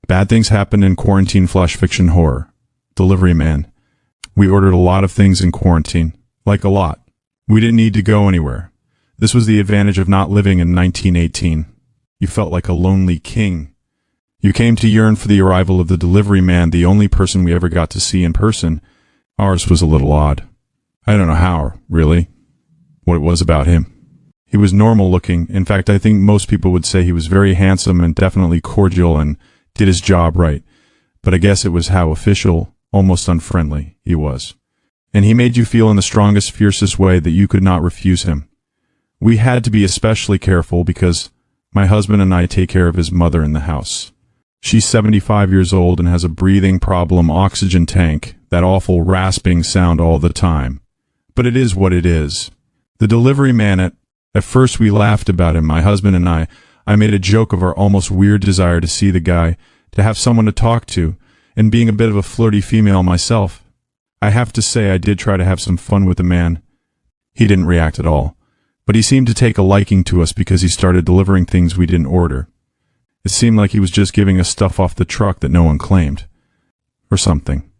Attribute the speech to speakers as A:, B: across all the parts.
A: Bad things happen in quarantine flash fiction horror. Delivery man. We ordered a lot of things in quarantine. Like a lot. We didn't need to go anywhere. This was the advantage of not living in 1918. You felt like a lonely king. You came to yearn for the arrival of the delivery man, the only person we ever got to see in person. Ours was a little odd. I don't know how, really, what it was about him. He was normal looking. In fact, I think most people would say he was very handsome and definitely cordial and did his job right. But I guess it was how official, almost unfriendly, he was. And he made you feel in the strongest, fiercest way that you could not refuse him. We had to be especially careful because my husband and I take care of his mother in the house. She's 75 years old and has a breathing problem oxygen tank, that awful rasping sound all the time. But it is what it is. The delivery man, at first we laughed about him, my husband and I made a joke of our almost weird desire to see the guy, to have someone to talk to, and being a bit of a flirty female myself. I have to say I did try to have some fun with the man. He didn't react at all, but he seemed to take a liking to us because he started delivering things we didn't order. It seemed like he was just giving us stuff off the truck that no one claimed. Or something.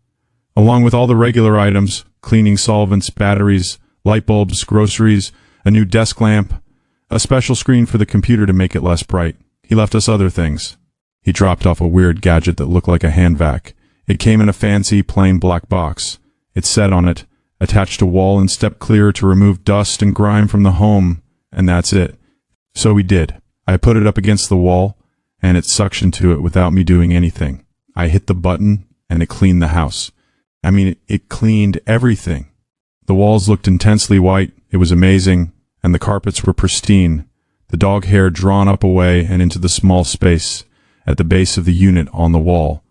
A: Along with all the regular items, cleaning solvents, batteries, light bulbs, groceries, a new desk lamp, a special screen for the computer to make it less bright. He left us other things. He dropped off a weird gadget that looked like a hand vac. It came in a fancy, plain black box. It said on it, attached a wall and step clear to remove dust and grime from the home, and that's it. So we did. I put it up against the wall, and it suctioned to it without me doing anything. I hit the button, and it cleaned the house. I mean, it cleaned everything. The walls looked intensely white, it was amazing, and the carpets were pristine, the dog hair drawn up away and into the small space at the base of the unit on the wall.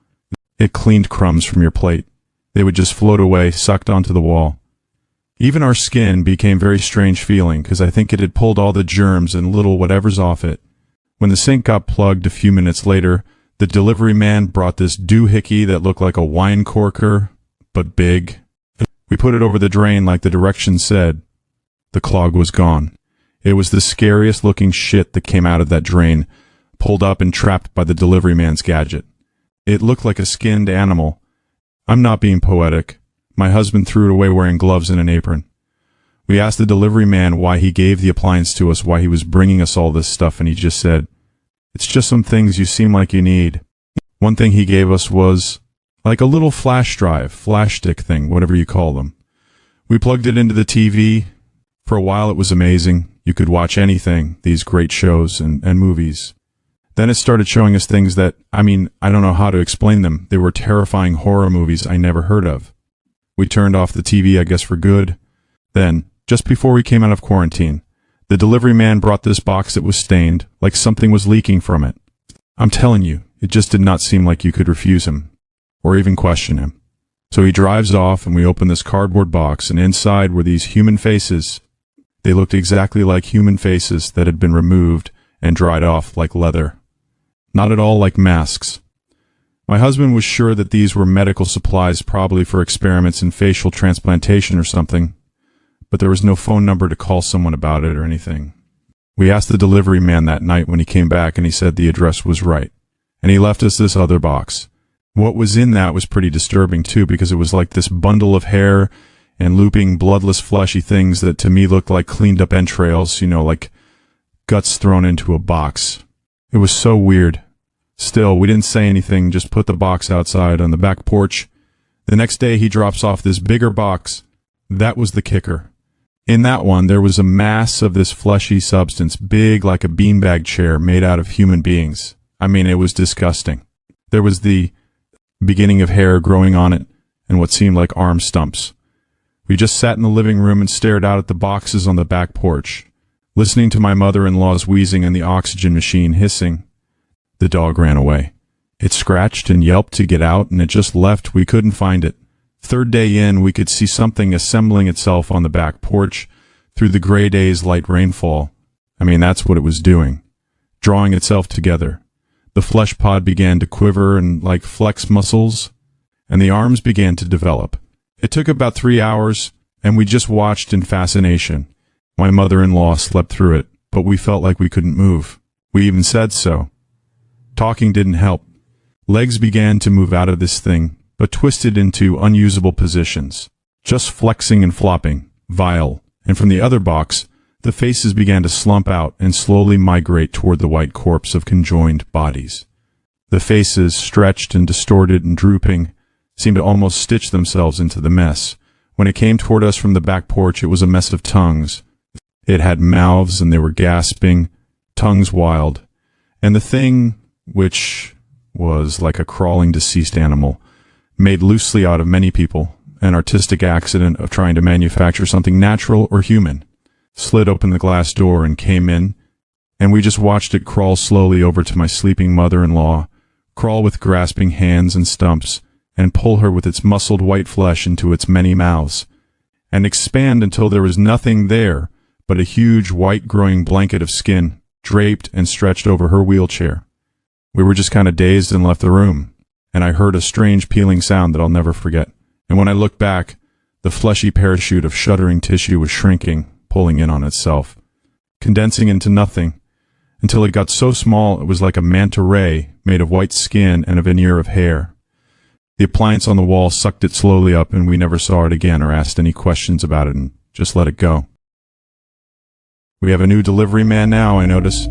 A: It cleaned crumbs from your plate. They would just float away, sucked onto the wall. Even our skin became very strange feeling, because I think it had pulled all the germs and little whatever's off it. When the sink got plugged a few minutes later, the delivery man brought this doohickey that looked like a wine corker, but big. We put it over the drain like the directions said. The clog was gone. It was the scariest looking shit that came out of that drain, pulled up and trapped by the delivery man's gadget. It looked like a skinned animal. I'm not being poetic. My husband threw it away wearing gloves and an apron. We asked the delivery man why he gave the appliance to us, why he was bringing us all this stuff, and he just said, "It's just some things you seem like you need." One thing he gave us was like a little flash drive, flash stick thing, whatever you call them. We plugged it into the TV. For a while it was amazing. You could watch anything, these great shows and movies. Then it started showing us things that, I don't know how to explain them. They were terrifying horror movies I never heard of. We turned off the TV, I guess for good. Then, just before we came out of quarantine, the delivery man brought this box that was stained, like something was leaking from it. I'm telling you, it just did not seem like you could refuse him, or even question him. So he drives off, and we open this cardboard box, and inside were these human faces. They looked exactly like human faces that had been removed and dried off like leather. Not at all like masks. My husband was sure that these were medical supplies, probably for experiments in facial transplantation or something, but there was no phone number to call someone about it or anything. We asked the delivery man that night when he came back, and he said the address was right, and he left us this other box. What was in that was pretty disturbing too, because it was like this bundle of hair and looping, bloodless, fleshy things that to me looked like cleaned up entrails, like guts thrown into a box. It was so weird. Still, we didn't say anything, just put the box outside on the back porch. The next day he drops off this bigger box. That was the kicker. In that one, there was a mass of this fleshy substance, big like a beanbag chair made out of human beings. It was disgusting. There was the beginning of hair growing on it, and what seemed like arm stumps. We just sat in the living room and stared out at the boxes on the back porch, listening to my mother-in-law's wheezing and the oxygen machine hissing. The dog ran away. It scratched and yelped to get out, and it just left. We couldn't find it. Third day in, we could see something assembling itself on the back porch through the gray day's light rainfall. That's what it was doing, drawing itself together. The flesh pod began to quiver and like flex muscles, and the arms began to develop. It took about 3 hours, and we just watched in fascination. My mother-in-law slept through it, but we felt like we couldn't move. We even said so. Talking didn't help. Legs began to move out of this thing, but twisted into unusable positions, just flexing and flopping, vile. And from the other box, the faces began to slump out and slowly migrate toward the white corpse of conjoined bodies. The faces, stretched and distorted and drooping, seemed to almost stitch themselves into the mess. When it came toward us from the back porch, it was a mess of tongues. It had mouths, and they were gasping, tongues wild. And the thing, which was like a crawling deceased animal, made loosely out of many people, an artistic accident of trying to manufacture something natural or human, slid open the glass door and came in, and we just watched it crawl slowly over to my sleeping mother-in-law, crawl with grasping hands and stumps, and pull her with its muscled white flesh into its many mouths, and expand until there was nothing there but a huge white growing blanket of skin draped and stretched over her wheelchair. We were just kind of dazed and left the room, and I heard a strange peeling sound that I'll never forget. And when I looked back, the fleshy parachute of shuddering tissue was shrinking, pulling in on itself, condensing into nothing, until it got so small it was like a manta ray made of white skin and a veneer of hair. The appliance on the wall sucked it slowly up, and we never saw it again or asked any questions about it and just let it go. We have a new delivery man now, I notice.